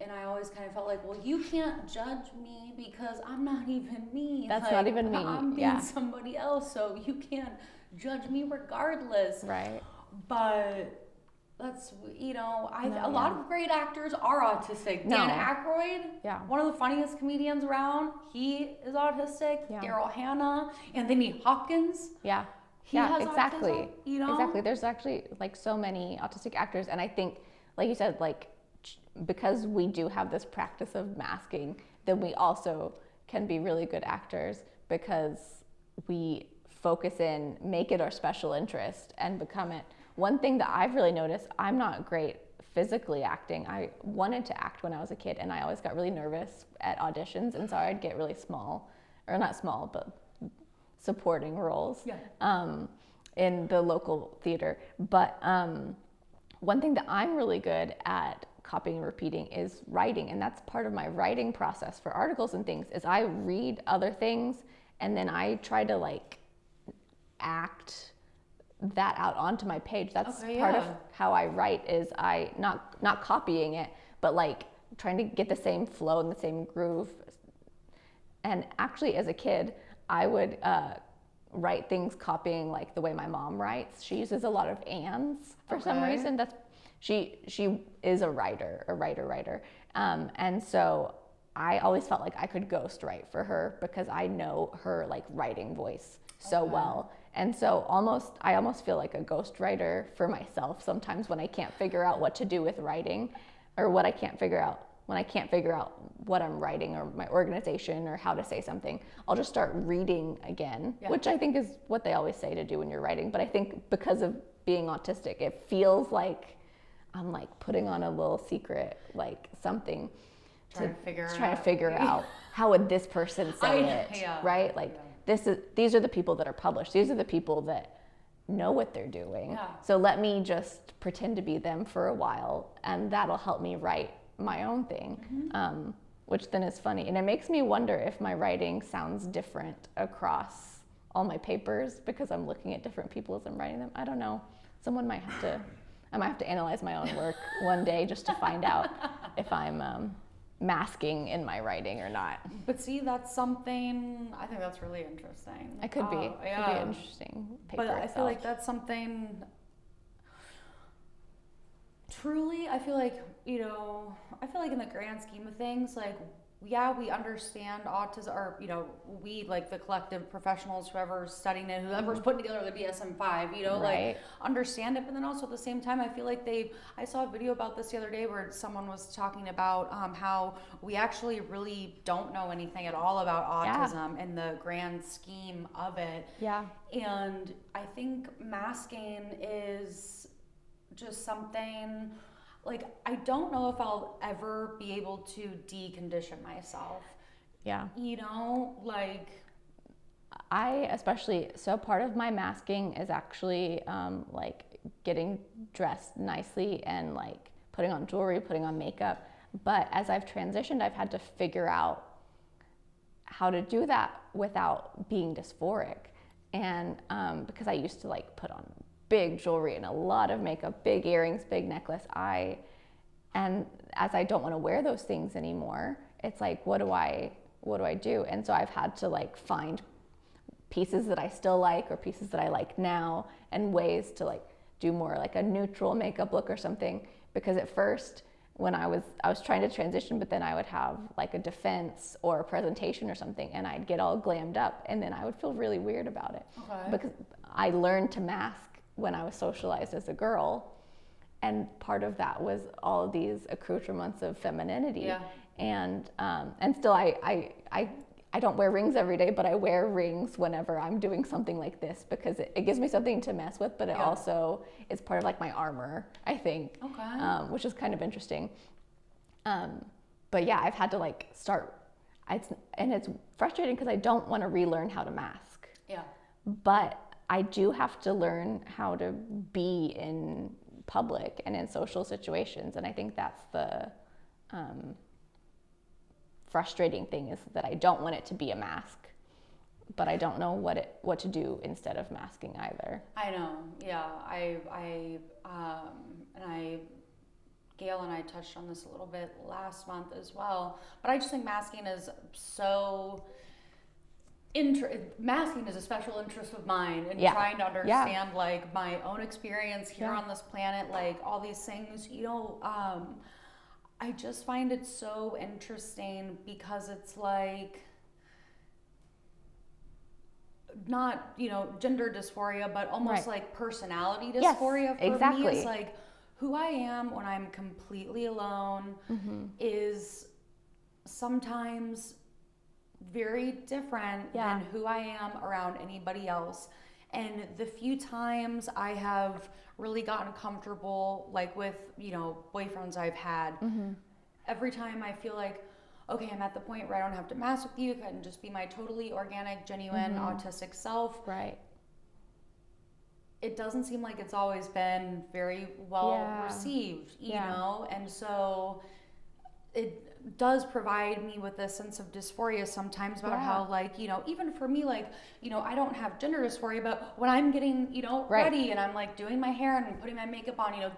And I always kind of felt like, well, you can't judge me because I'm not even me. That's not even me. I'm being somebody else, so you can't judge me regardless. But that's, you know, a lot of great actors are autistic. Dan Aykroyd, one of the funniest comedians around, he is autistic. Daryl Hannah, Anthony Hopkins. He has autism, you know? Exactly. There's actually like so many autistic actors, and I think, like you said, like, because we do have this practice of masking, then we also can be really good actors because we focus in, make it our special interest and become it. One thing that I've really noticed, I'm not great physically acting. I wanted to act when I was a kid, and I always got really nervous at auditions, and so I'd get really small, or not small, but supporting roles in the local theater. But one thing that I'm really good at copying and repeating is writing, and that's part of my writing process for articles and things, is I read other things and then I try to like act that out onto my page. That's part of how I write, is I not copying it, but like trying to get the same flow and the same groove. And actually as a kid, I would write things copying like the way my mom writes. She uses a lot of ands for some reason. She is a writer. And so I always felt like I could ghost write for her because I know her like writing voice so well. And so I almost feel like a ghost writer for myself sometimes when I can't figure out what to do with writing, or when I can't figure out what I'm writing or my organization or how to say something. I'll just start reading again, which I think is what they always say to do when you're writing. But I think because of being autistic, it feels like I'm like putting on a little secret, like something trying to figure out how would this person say it, right? Like these are the people that are published. These are the people that know what they're doing. Yeah. So let me just pretend to be them for a while, and that'll help me write my own thing, which then is funny. And it makes me wonder if my writing sounds different across all my papers because I'm looking at different people as I'm writing them. I don't know. I might have to analyze my own work one day just to find out if I'm masking in my writing or not. But see, that's something, I think that's really interesting. It could be. It could be an interesting paper. But I feel like that's something, truly, I feel like in the grand scheme of things, like, yeah, we understand autism, or, we, like the collective professionals, whoever's studying it, whoever's putting together the DSM-5, like understand it. But then also at the same time, I feel like I saw a video about this the other day where someone was talking about how we actually really don't know anything at all about autism in the grand scheme of it. Yeah. And I think masking is just something, like, I don't know if I'll ever be able to decondition myself. Yeah. Like, so part of my masking is actually like getting dressed nicely and like putting on jewelry, putting on makeup. But as I've transitioned, I've had to figure out how to do that without being dysphoric. And because I used to like put on big jewelry and a lot of makeup, big earrings, big necklace. And as I don't want to wear those things anymore, it's like, what do I do? And so I've had to like find pieces that I still like or pieces that I like now, and ways to like do more like a neutral makeup look or something. Because at first, when I was trying to transition, but then I would have like a defense or a presentation or something, and I'd get all glammed up, and then I would feel really weird about it. Because I learned to mask when I was socialized as a girl, and part of that was all of these accoutrements of femininity. And still I don't wear rings every day, but I wear rings whenever I'm doing something like this because it gives me something to mess with, but it also is part of like my armor, I think, which is kind of interesting. But yeah, I've had to like start, and it's frustrating because I don't want to relearn how to mask. But I do have to learn how to be in public and in social situations, and I think that's the frustrating thing, is that I don't want it to be a mask, but I don't know what to do instead of masking either. I know, yeah. Gail and I touched on this a little bit last month as well, but I just think masking is so. Masking is a special interest of mine, and trying to understand like my own experience here on this planet, like all these things, I just find it so interesting because it's like not, gender dysphoria, but almost like personality dysphoria for me. It's like who I am when I'm completely alone is sometimes very different than who I am around anybody else. And the few times I have really gotten comfortable, like with, you know, boyfriends I've had, every time I feel like, okay, I'm at the point where I don't have to mask with you, I can just be my totally organic, genuine, autistic self. Right. It doesn't seem like it's always been very well received, you know? And so it does provide me with a sense of dysphoria sometimes about how, like, you know, even for me, like, you know, I don't have gender dysphoria, but when I'm getting, you know, ready and I'm like doing my hair and putting my makeup on, you know,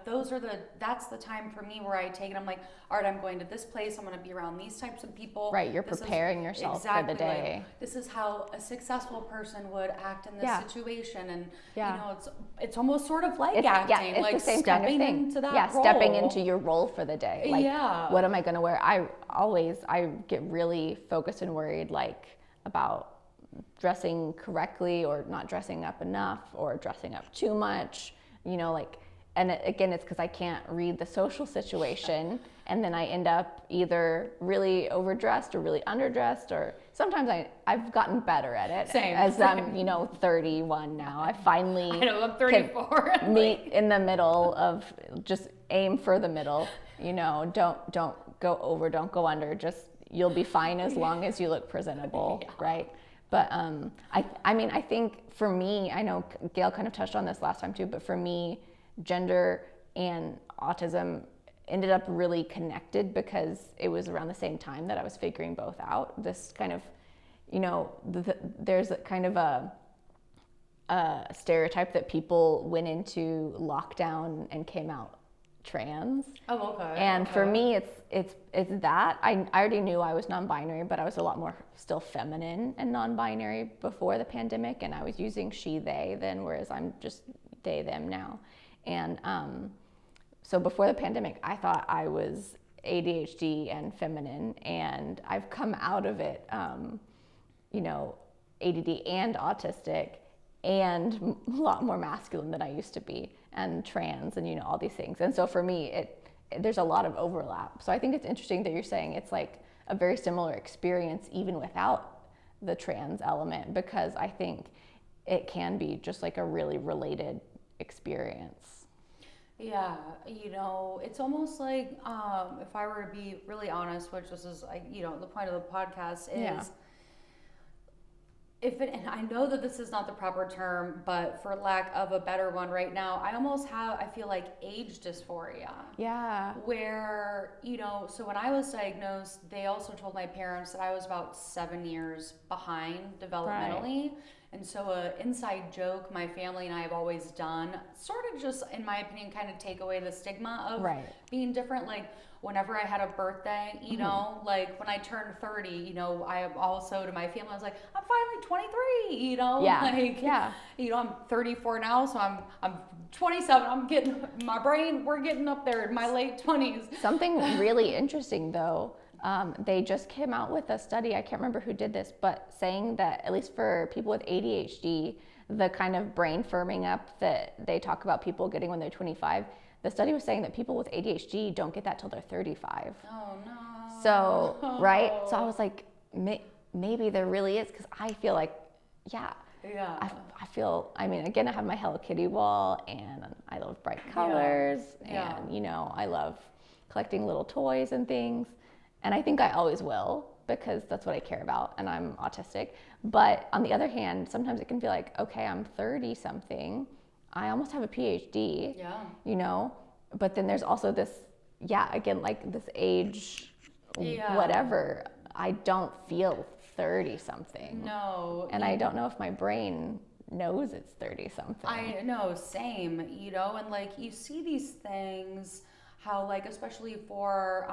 that's the time for me where I take it. I'm like, all right, I'm going to this place. I'm going to be around these types of people. Right. You're preparing yourself for the day. Like, this is how a successful person would act in this situation. And, you know, it's almost sort of like acting, it's like the same stepping kind of thing. into that role. Stepping into your role for the day. Like, what am I going to wear? I get really focused and worried, like, about dressing correctly or not dressing up enough or dressing up too much, you know, like, and again, it's because I can't read the social situation, and then I end up either really overdressed or really underdressed, or sometimes I've gotten better at it. As I'm, you know, 31 now. I finally I know, I'm 34. meet in the middle of, just aim for the middle, you know, don't go over, don't go under, just, you'll be fine as long as you look presentable, right? But I mean, I think for me, I know Gail kind of touched on this last time too, but for me, gender and autism ended up really connected because it was around the same time that I was figuring both out. This kind of, you know, there's a kind of a stereotype that people went into lockdown and came out trans. Oh, okay. And for me, it's that I already knew I was non-binary, but I was a lot more still feminine and non-binary before the pandemic, and I was using she, they then, whereas I'm just they, them now. And so before the pandemic, I thought I was ADHD and feminine, and I've come out of it, you know, ADD and autistic, and a lot more masculine than I used to be, and trans, and, you know, all these things. And so for me, there's a lot of overlap. So I think it's interesting that you're saying it's like a very similar experience even without the trans element, because I think it can be just like a really related experience. Yeah, you know, it's almost like, if I were to be really honest, which this is, you know, the point of the podcast is, and I know that this is not the proper term, but for lack of a better one right now, I feel like age dysphoria. Yeah. Where, you know, so when I was diagnosed, they also told my parents that I was about 7 years behind developmentally. Right. And so an inside joke my family and I have always done, sort of just, in my opinion, kind of take away the stigma of being different. Like, whenever I had a birthday, you know, like when I turned 30, you know, I also, to my family, I was like, I'm finally 23, you know, you know, I'm 34 now, so I'm 27. I'm getting we're getting up there in my late 20s. Something really interesting though, they just came out with a study, I can't remember who did this, but saying that at least for people with ADHD, the kind of brain firming up that they talk about people getting when they're 25, the study was saying that people with ADHD don't get that till they're 35. Oh no. So, right? So I was like, maybe there really is, because I feel like, I feel, I mean, again, I have my Hello Kitty wall, and I love bright colors, and, you know, I love collecting little toys and things. And I think I always will, because that's what I care about, and I'm autistic. But on the other hand, sometimes it can feel like, okay, I'm 30 something. I almost have a PhD, you know, but then there's also this, again, like this age, whatever, I don't feel 30 something. No. And I don't know if my brain knows it's 30 something. I know, same, you know, and like you see these things, how like, especially for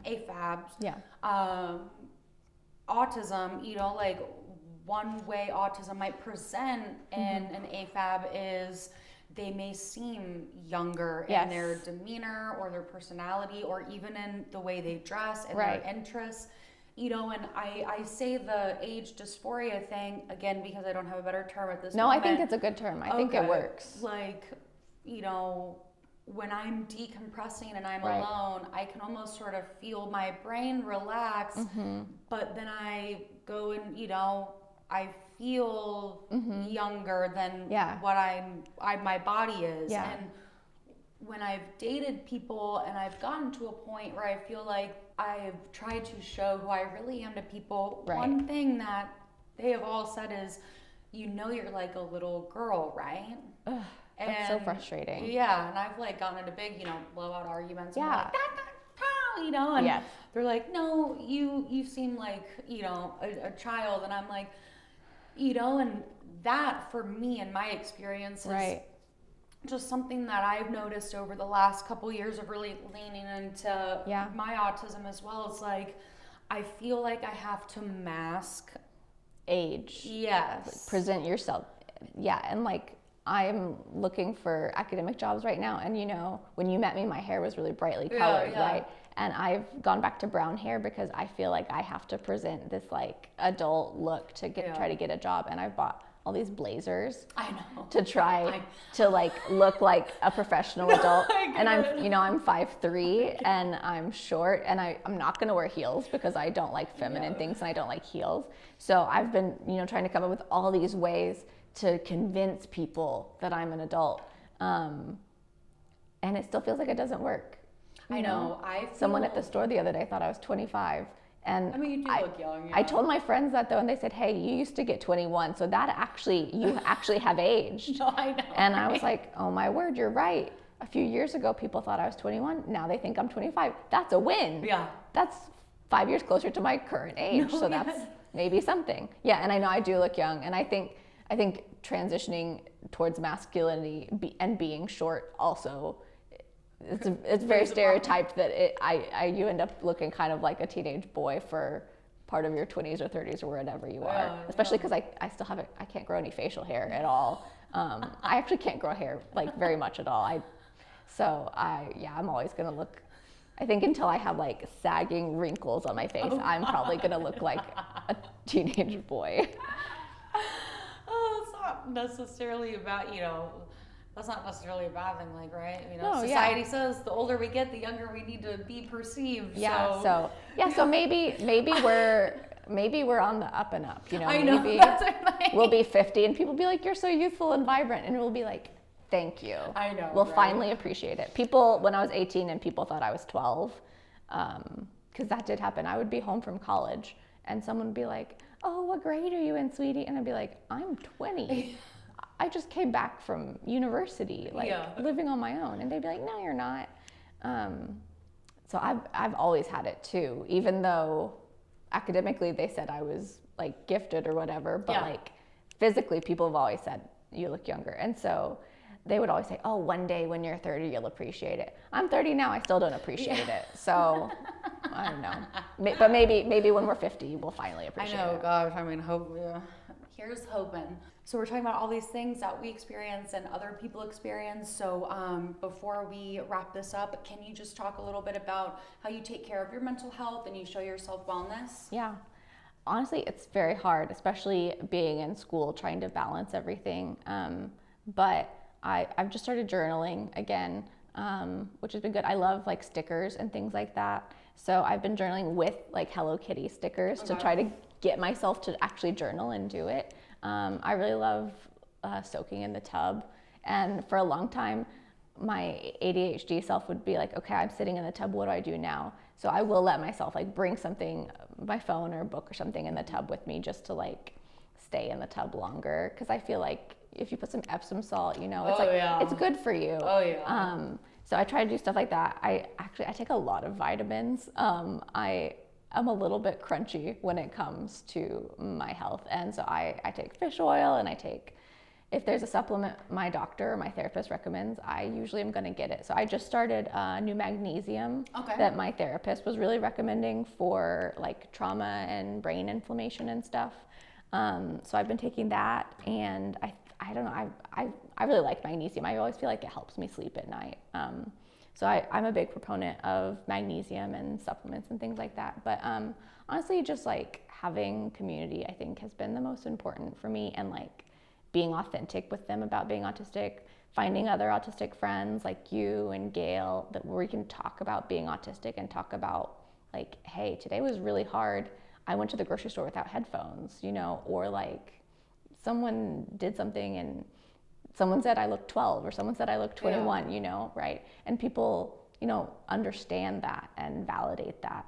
AFABs, autism, you know, like, one way autism might present in an AFAB is they may seem younger in their demeanor or their personality, or even in the way they dress and their interests. You know, and I say the age dysphoria thing, again, because I don't have a better term at this moment. No, I think it's a good term. I think it works. Like, you know, when I'm decompressing and I'm Right. alone, I can almost sort of feel my brain relax, but then I go and, you know, I feel younger than what my body is. Yeah. And when I've dated people and I've gotten to a point where I feel like I've tried to show who I really am to people, Right. one thing that they have all said is, you know, you're like a little girl, right? Ugh, that's so frustrating. Yeah, and I've like gotten into big, you know, blowout arguments. Yeah. And I'm like, you know, and Yes. they're like, no, you seem like, you know, a child. And I'm like, you know, and that for me and my experience is Right. just something that I've noticed over the last couple years of really leaning into my autism as well. It's like, I feel like I have to mask age. Yes. Present yourself. Yeah, and like I'm looking for academic jobs right now, and you know, when you met me, my hair was really brightly colored, right? And I've gone back to brown hair because I feel like I have to present this like adult look to try to get a job, and I bought all these blazers. I know. To try to like look like a professional adult. And I'm 5'3" and I'm short, and I'm not gonna wear heels because I don't like feminine things and I don't like heels. So I've been, you know, trying to come up with all these ways to convince people that I'm an adult. And it still feels like it doesn't work. I know. Someone at the store the other day thought I was 25. And I mean, you do look young. I told my friends that though, and they said, "Hey, you used to get 21, so you actually have aged." No, I know. And I was like, "Oh my word, you're right. A few years ago, people thought I was 21. Now they think I'm 25. That's a win. Yeah. That's 5 years closer to my current age. So that's maybe something. Yeah, and I know I do look young, and I think transitioning towards masculinity and being short also." It's very stereotyped that you end up looking kind of like a teenage boy for part of your 20s or 30s or whatever you are, especially because I still haven't, I can't grow any facial hair at all. I actually can't grow hair like very much at all. I'm always gonna look, I think until I have like sagging wrinkles on my face, I'm probably gonna look like a teenage boy. Oh, it's not necessarily about, you know, that's not necessarily a bad thing, like, right? You know, No, society says the older we get, the younger we need to be perceived. Yeah. So maybe we're on the up and up. You know, I know. Maybe that's what we'll be 50 and people be like, "You're so youthful and vibrant," and we'll be like, "Thank you." I know. We'll finally appreciate it. People, when I was 18 and people thought I was 12, because that did happen. I would be home from college and someone would be like, "Oh, what grade are you in, sweetie?" And I'd be like, "I'm 20. I just came back from university, living on my own." And they'd be like, "No, you're not." So I've always had it too, even though academically they said I was like gifted or whatever, but like physically people have always said you look younger. And so they would always say, "Oh, one day when you're 30, you'll appreciate it." I'm 30 now, I still don't appreciate it. So I don't know. But maybe when we're 50, we'll finally appreciate it. I know, gosh, I mean, hope, here's hoping. So we're talking about all these things that we experience and other people experience. So before we wrap this up, can you just talk a little bit about how you take care of your mental health and you show your self-wellness? Yeah. Honestly, it's very hard, especially being in school, trying to balance everything. But I've just started journaling again, which has been good. I love like stickers and things like that. So I've been journaling with like Hello Kitty stickers to try to get myself to actually journal and do it. I really love soaking in the tub. And for a long time, my ADHD self would be like, "Okay, I'm sitting in the tub, what do I do now?" So I will let myself like bring something, my phone or a book or something in the tub with me just to like stay in the tub longer. Because I feel like if you put some Epsom salt, you know, it's it's good for you. Oh yeah. So I try to do stuff like that. I take a lot of vitamins. I'm a little bit crunchy when it comes to my health. And so I take fish oil, and if there's a supplement my doctor or my therapist recommends, I usually am gonna get it. So I just started new magnesium that my therapist was really recommending for like trauma and brain inflammation and stuff. So I've been taking that, and I don't know, I really like magnesium. I always feel like it helps me sleep at night. So I'm a big proponent of magnesium and supplements and things like that. But honestly, just like having community, I think has been the most important for me, and like being authentic with them about being autistic. finding other autistic friends like you and Gail where we can talk about being autistic and talk about like, hey, today was really hard. I went to the grocery store without headphones, you know, or like someone did something and someone said I look 12 or someone said I look 21, you know, right? And people, you know, understand that and validate that.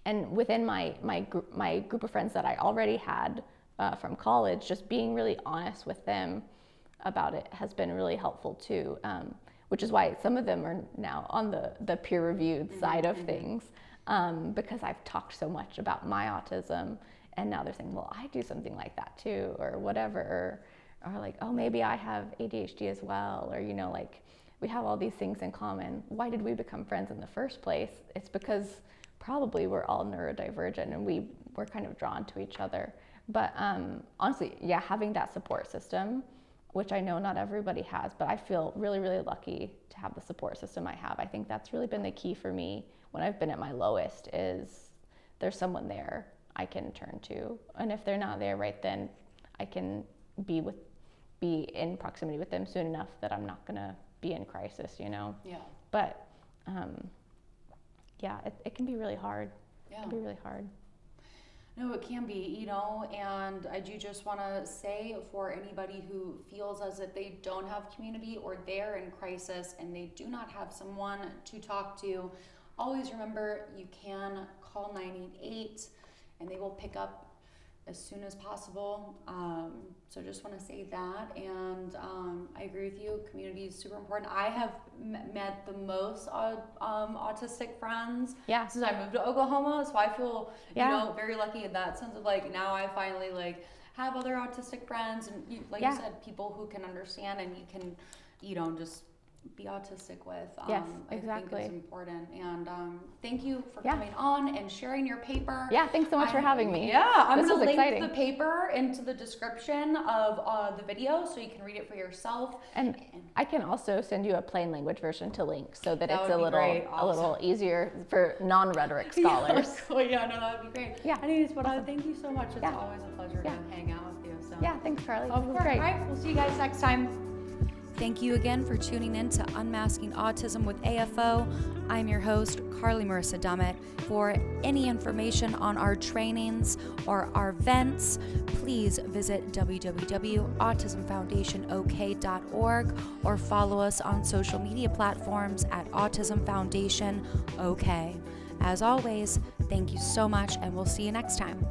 And within my group of friends that I already had from college, just being really honest with them about it has been really helpful too, which is why some of them are now on the peer-reviewed side of things, because I've talked so much about my autism, and now they're saying, well, I do something like that too, or whatever, or like, oh, maybe I have ADHD as well, or, you know, like, we have all these things in common. Why did we become friends in the first place? It's because probably we're all neurodivergent and we're kind of drawn to each other. But honestly, yeah, having that support system, which I know not everybody has, but I feel really, really lucky to have the support system I have. I think that's really been the key for me when I've been at my lowest, is there's someone there I can turn to. And if they're not there right then, I can be in proximity with them soon enough that I'm not gonna be in crisis, you know? Yeah. But yeah, it can be really hard. Yeah. It can be really hard. No, it can be, you know, and I do just want to say, for anybody who feels as if they don't have community or they're in crisis and they do not have someone to talk to, always remember you can call 988 and they will pick up as soon as possible. So just want to say that, and I agree with you, community is super important. I have met the most autistic friends since I moved to Oklahoma, so I feel you know, very lucky in that sense of like, now I finally like have other autistic friends, and you said, people who can understand and you can, you know, just be autistic with. Yes, exactly. I think it's important. And thank you for coming on and sharing your paper. Yeah, thanks so much for having me. Yeah, I'm going to link exciting. the paper into the description of the video so you can read it for yourself. And I can also send you a plain language version to link so that it's a little easier for non-rhetoric scholars. Yeah, no, that would be great. Yeah. Anyways, but thank you so much. It's always a pleasure to hang out with you. So. Yeah, thanks, Carly. Of course. Great. All right, we'll see you guys next time. Thank you again for tuning in to Unmasking Autism with AFO. I'm your host, Carly Marissa Dummett. For any information on our trainings or our events, please visit www.autismfoundationok.org or follow us on social media platforms at Autism Foundation OK. As always, thank you so much, and we'll see you next time.